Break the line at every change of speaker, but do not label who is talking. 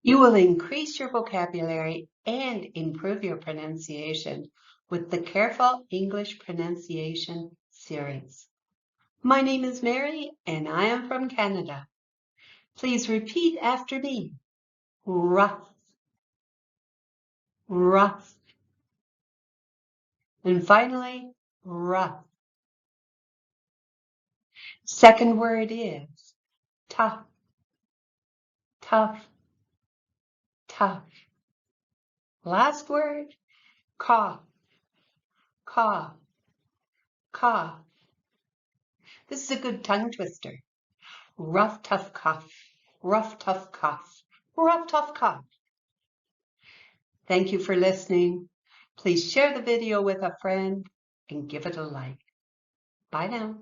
You will increase your vocabulary and improve your pronunciation with the Careful English Pronunciation series. My name is Mary and I am from Canada. Please repeat after me. Rough, rough. And finally, rough. Second word is tough, tough, tough. Last word, cough, cough, cough. This is a good tongue twister. Rough, tough cough, rough, tough cough, rough, tough cough. Thank you for listening. Please share the video with a friend and give it a like. Bye now.